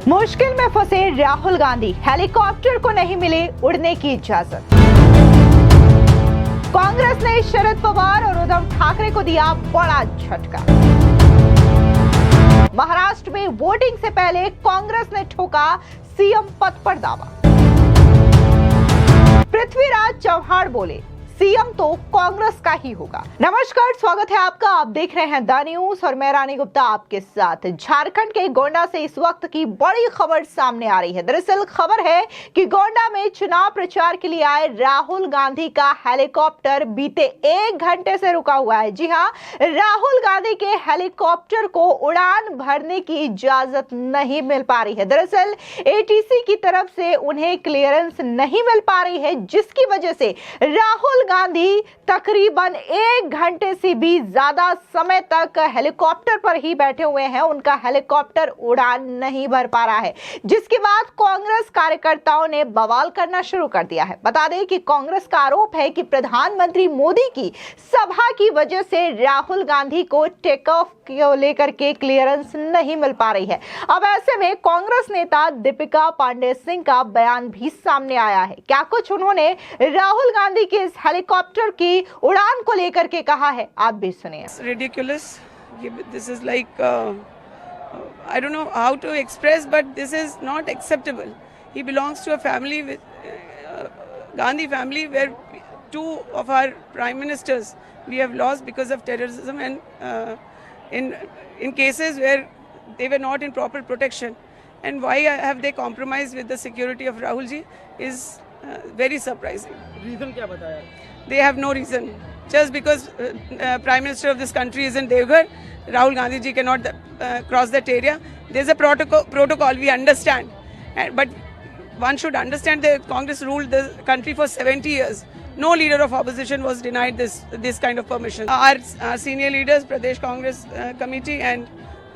मुश्किल में फंसे राहुल गांधी, हेलीकॉप्टर को नहीं मिली उड़ने की इजाजत। कांग्रेस ने शरद पवार और उद्धव ठाकरे को दिया बड़ा झटका। महाराष्ट्र में वोटिंग से पहले कांग्रेस ने ठोका सीएम पद पर दावा। पृथ्वीराज चव्हाण बोले, सीएम तो कांग्रेस का ही होगा। नमस्कार, स्वागत है आपका। आप देख रहे हैं द न्यूज और मैं रानी गुप्ता आपके साथ। झारखंड के गोंडा से इस वक्त की बड़ी खबर सामने आ रही है। दरअसल खबर है कि गोंडा में चुनाव प्रचार के लिए आए राहुल गांधी का हेलीकॉप्टर बीते 1 घंटे से रुका हुआ है। जी हां, राहुल गांधी के हेलीकॉप्टर को उड़ान भरने की इजाजत नहीं मिल पा रही है। दरअसल एटीसी की तरफ से उन्हें क्लियरेंस नहीं मिल पा रही है, जिसकी वजह से राहुल गांधी तकरीबन 1 घंटे से भी ज्यादा समय तक हेलीकॉप्टर पर ही बैठे हुए हैं। उनका हेलीकॉप्टर उड़ान नहीं भर पा रहा है, जिसके बाद कांग्रेस कार्यकर्ताओं ने बवाल करना शुरू कर दिया है। बता दें कि कांग्रेस का आरोप है कि प्रधानमंत्री मोदी की सभा की वजह से राहुल गांधी को टेक ऑफ को लेकर के क्लियरेंस नहीं मिल पा रही है। अब ऐसे में कांग्रेस नेता दीपिका पांडे सिंह का बयान भी सामने आया है। क्या कुछ उन्होंने राहुल गांधी के इस हेलीकॉप्टर की उड़ान को लेकर के कहा है, आप भी सुनिए। Ridiculous. This is like I don't know how to express, but this is not acceptable. He belongs to a family with Gandhi family, where 2 of our prime ministers we have lost because of terrorism, and in cases where they were not in proper protection. And why have they compromised with the security of Rahul ji is very surprising. Reason क्या बताया? They have no reason. Just because Prime Minister of this country is in Devghar, Rahul Gandhi ji cannot cross that area. There's a protocol, we understand. But one should understand that Congress ruled the country for 70 years. No leader of opposition was denied this kind of permission. Our senior leaders, Pradesh Congress Committee and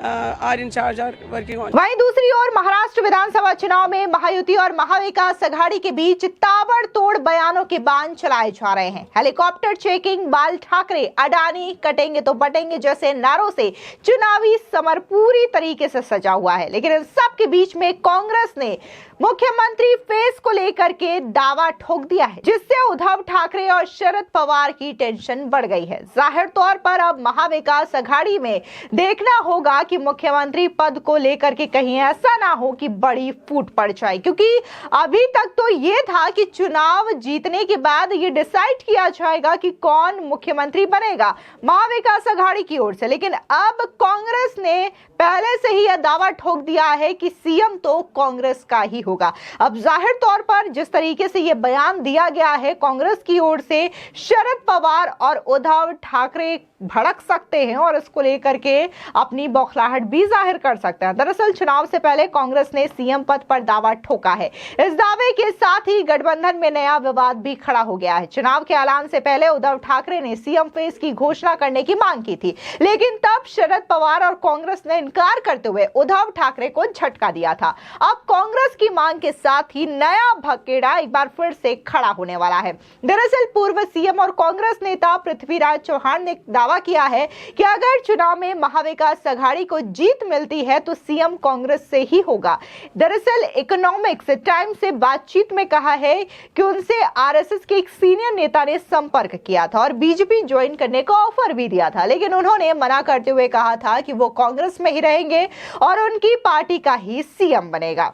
are in charge, are working on. वहीं दूसरी ओर महाराष्ट्र विधानसभा चुनाव में महायुति और महाविकास अघाड़ी के बीच ताबड़तोड़ बयानों के बाण चलाए जा रहे हैं। हेलीकॉप्टर चेकिंग, बाल ठाकरे, अडानी कटेंगे तो बटेंगे जैसे नारों से चुनावी समर पूरी तरीके से सजा हुआ है। लेकिन इन सब के बीच में कांग्रेस ने मुख्यमंत्री फेस को लेकर के दावा ठोक दिया है, जिससे उद्धव ठाकरे और शरद पवार की टेंशन बढ़ गई है। जाहिर तौर पर अब महाविकास अघाड़ी में देखना होगा कि मुख्यमंत्री पद को लेकर के कहीं ऐसा ना हो कि बड़ी फूट पड़ जाए, क्योंकि अभी तक तो ये था कि चुनाव जीतने के बाद ये डिसाइड किया जाएगा कि कौन मुख्यमंत्री बनेगा महाविकास अघाड़ी की ओर से। लेकिन अब कांग्रेस ने पहले से ही यह दावा ठोक दिया है कि सीएम तो कांग्रेस का ही होगा। अब जाहिर तौर पर जिस तरीके से यह बयान दिया गया है कांग्रेस की ओर से, शरद पवार और उद्धव ठाकरे भड़क सकते हैं और इसको लेकर के अपनी बौखलाहट भी जाहिर कर सकते हैं। दरअसल चुनाव से पहले कांग्रेस ने सीएम पद पर दावा ठोका है। इस दावे के साथ ही गठबंधन में नया विवाद भी खड़ा हो गया है। चुनाव के ऐलान से पहले उद्धव ठाकरे ने सीएम फेस की घोषणा करने की मांग की थी, लेकिन तब शरद पवार और कांग्रेस ने इनकार करते हुए उद्धव ठाकरे को झटका दिया था। अब कांग्रेस की मांग के साथ ही नया भकेड़ा एक बार फिर से खड़ा होने वाला है। दरअसल पूर्व सीएम और कांग्रेस नेता पृथ्वीराज चव्हाण ने दावा किया है कि अगर चुनाव में महाविकास अघाड़ी को जीत मिलती है तो सीएम कांग्रेस से ही होगा। दरअसल इकोनॉमिक्स टाइम्स से बातचीत में कहा है कि उनसे आरएसएस के एक सीनियर नेता ने संपर्क किया था और बीजेपी ज्वाइन करने का ऑफर भी दिया था, लेकिन उन्होंने मना करते हुए कहा था कि वो कांग्रेस में ही रहेंगे और उनकी पार्टी का ही सीएम बनेगा।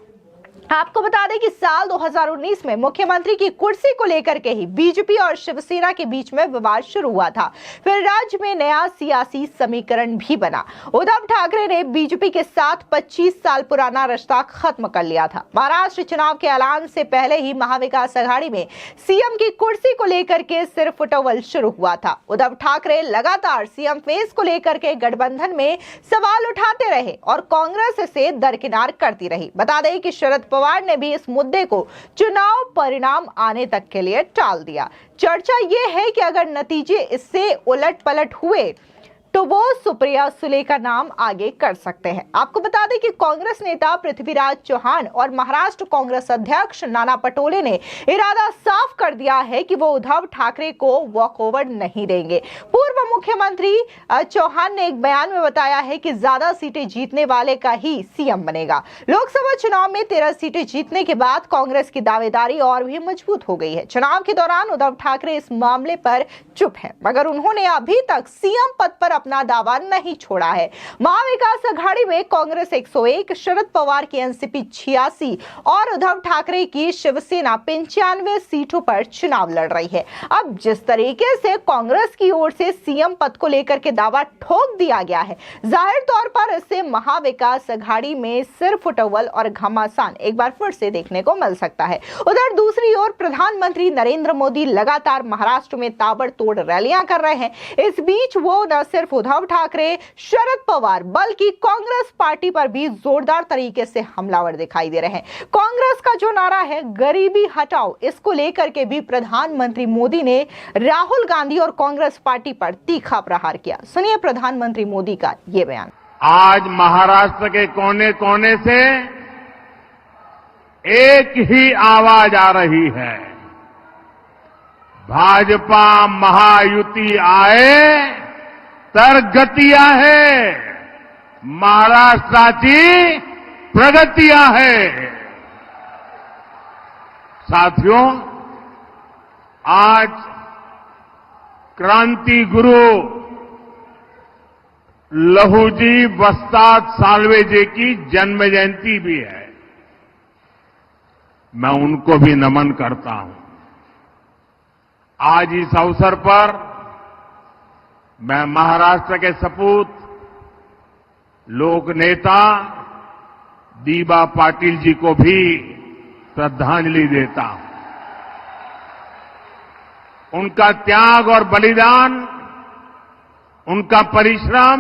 आपको बता दें कि साल 2019 में मुख्यमंत्री की कुर्सी को लेकर के ही बीजेपी और शिवसेना के बीच में विवाद शुरू हुआ था। फिर राज्य में नया सियासी समीकरण भी बना। उद्धव ठाकरे ने बीजेपी के साथ 25 साल पुराना रिश्ता खत्म कर लिया था। महाराष्ट्र चुनाव के ऐलान से पहले ही महाविकास अघाड़ी में सीएम की कुर्सी को लेकर के सिर्फ फुटबॉल शुरू हुआ था। उद्धव ठाकरे लगातार सीएम फेस को लेकर के गठबंधन में सवाल उठाते रहे और कांग्रेस इसे दरकिनार करती रही। बता दें कि शरद पवार ने भी इस मुद्दे को चुनाव परिणाम आने तक के लिए टाल दिया। चर्चा यह है कि अगर नतीजे इससे उलट पलट हुए तो वो सुप्रिया सुले का नाम आगे कर सकते हैं। आपको बता दें कि कांग्रेस नेता पृथ्वीराज चौहान और महाराष्ट्र कांग्रेस अध्यक्ष नाना पटोले ने इरादा साफ कर दिया है कि वो उद्धव ठाकरे को वॉकओवर नहीं देंगे। पूर्व मुख्यमंत्री चौहान ने एक बयान में बताया है कि ज्यादा सीटें जीतने वाले का ही सीएम बनेगा। लोकसभा चुनाव में 13 सीटें जीतने के बाद कांग्रेस की दावेदारी और भी मजबूत हो गई है। चुनाव के दौरान उद्धव ठाकरे इस मामले पर चुप है, मगर उन्होंने अभी तक सीएम पद पर अपना दावा नहीं छोड़ा है। महाविकास अघाड़ी में कांग्रेस 101, शरद पवार की एनसीपी 86 और उद्धव ठाकरे की शिवसेना 95 सीटों पर चुनाव लड़ रही है। अब जिस तरीके से कांग्रेस की ओर से सीएम पद को लेकर के दावा ठोक दिया गया है, जाहिर तौर पर इससे महाविकास अघाड़ी में सिर फुटवल और घमासान एक बार फिर से देखने को मिल सकता है। उधर दूसरी ओर प्रधानमंत्री नरेंद्र मोदी लगातार महाराष्ट्र में ताबड़तोड़ रैलियां कर रहे हैं। इस बीच वो न सिर्फ उद्धव ठाकरे, शरद पवार बल्कि कांग्रेस पार्टी पर भी जोरदार तरीके से हमलावर दिखाई दे रहे हैं। कांग्रेस का जो नारा है गरीबी हटाओ, इसको लेकर के भी प्रधानमंत्री मोदी ने राहुल गांधी और कांग्रेस पार्टी पर तीखा प्रहार किया। सुनिए प्रधानमंत्री मोदी का ये बयान। आज महाराष्ट्र के कोने कोने से एक ही आवाज आ रही है, भाजपा महायुति आए तर गती आहे, महाराष्ट्राची प्रगती आहे। साथियों, आज क्रांति गुरु लहूजी वस्ताद साल्वे जी की जन्म जयंती भी है। मैं उनको भी नमन करता हूं। आज इस अवसर पर मैं महाराष्ट्र के सपूत लोक नेता दीबा पाटिल जी को भी श्रद्धांजलि देता हूं। उनका त्याग और बलिदान, उनका परिश्रम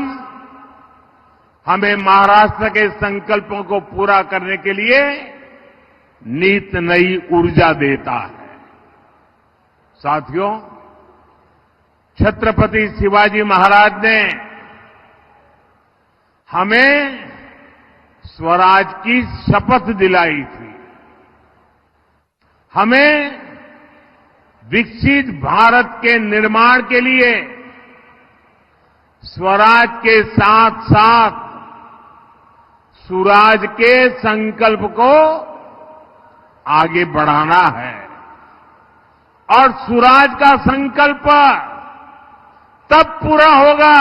हमें महाराष्ट्र के संकल्पों को पूरा करने के लिए नित नई ऊर्जा देता है। साथियों, छत्रपति शिवाजी महाराज ने हमें स्वराज की शपथ दिलाई थी। हमें विकसित भारत के निर्माण के लिए स्वराज के साथ साथ सुराज के संकल्प को आगे बढ़ाना है। और सुराज का संकल्प तब पूरा होगा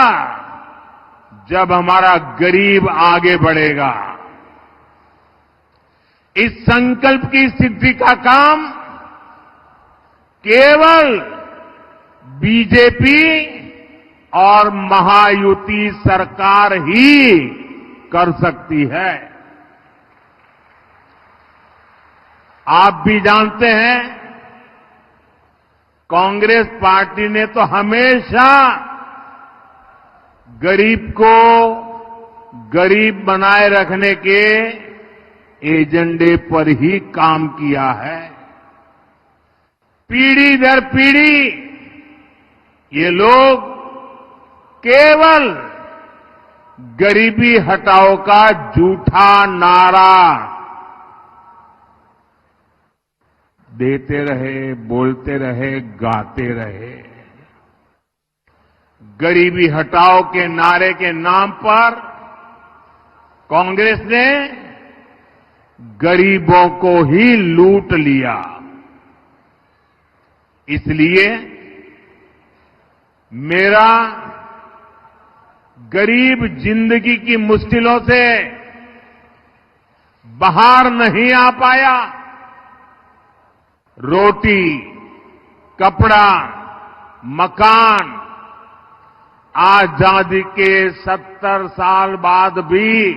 जब हमारा गरीब आगे बढ़ेगा। इस संकल्प की सिद्धि का काम केवल बीजेपी और महायुति सरकार ही कर सकती है। आप भी जानते हैं, कांग्रेस पार्टी ने तो हमेशा गरीब को गरीब बनाए रखने के एजेंडे पर ही काम किया है। पीढ़ी दर पीढ़ी ये लोग केवल गरीबी हटाओ का झूठा नारा देते रहे, बोलते रहे, गाते रहे। गरीबी हटाओ के नारे के नाम पर कांग्रेस ने गरीबों को ही लूट लिया। इसलिए मेरा गरीब जिंदगी की मुश्किलों से बाहर नहीं आ पाया। रोटी, कपड़ा, मकान, आजादी के 70 साल बाद भी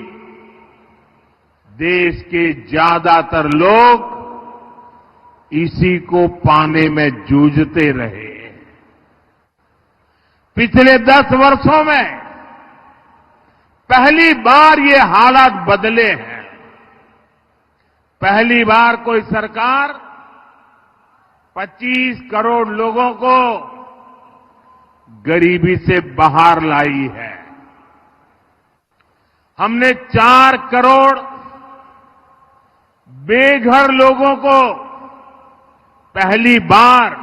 देश के ज्यादातर लोग इसी को पाने में जूझते रहे। पिछले 10 वर्षों में पहली बार ये हालात बदले हैं। पहली बार कोई सरकार 25 करोड़ लोगों को गरीबी से बाहर लाई है। हमने 4 करोड़ बेघर लोगों को पहली बार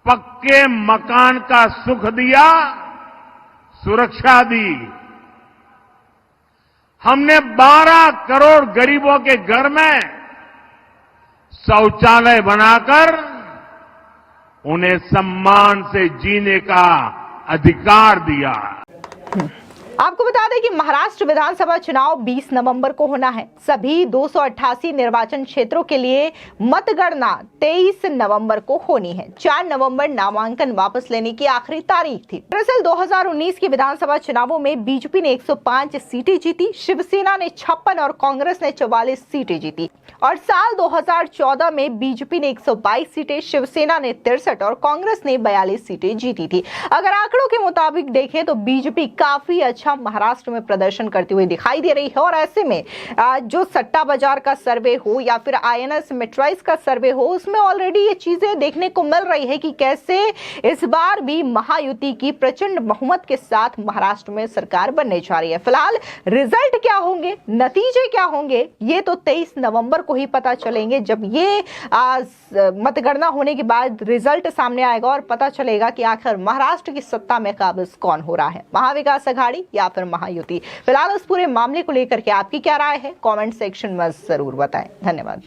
पक्के मकान का सुख दिया, सुरक्षा दी। हमने 12 करोड़ गरीबों के घर में शौचालय बनाकर उन्हें सम्मान से जीने का अधिकार दिया। आपको बता दें कि महाराष्ट्र विधानसभा चुनाव 20 नवंबर को होना है। सभी 288 निर्वाचन क्षेत्रों के लिए मतगणना 23 नवंबर को होनी है। 4 नवंबर नामांकन वापस लेने की आखिरी तारीख थी। दरअसल 2019 के विधानसभा चुनावों में बीजेपी ने 105 सीटें जीती, शिवसेना ने 56 और कांग्रेस ने 44 सीटें जीती। और साल 2014 में बीजेपी ने 122 सीटें, शिवसेना ने 63 और कांग्रेस ने 42 सीटें जीती थी। अगर आंकड़ों के मुताबिक देखें तो बीजेपी काफी अच्छा महाराष्ट्र में प्रदर्शन करती हुई दिखाई दे रही है। और ऐसे में जो सट्टा बाजार का सर्वे हो या फिर INS मेट्राइज का सर्वे हो, उसमें ऑलरेडी ये चीजें देखने को मिल रही है कि कैसे इस बार भी महायुति की प्रचंड बहुमत के साथ महाराष्ट्र में सरकार बनने जा रही है। फिलहाल रिजल्ट क्या होंगे, नतीजे क्या होंगे, ये तो 23 नवंबर को ही पता चलेंगे, जब ये मतगणना होने के बाद रिजल्ट सामने आएगा और पता चलेगा कि आखिर महाराष्ट्र की सत्ता में काबिज कौन हो रहा है, महाविकास अघाड़ी या फिर महायुति। फिलहाल उस पूरे मामले को लेकर के आपकी क्या राय है, कमेंट सेक्शन में जरूर बताएं। धन्यवाद।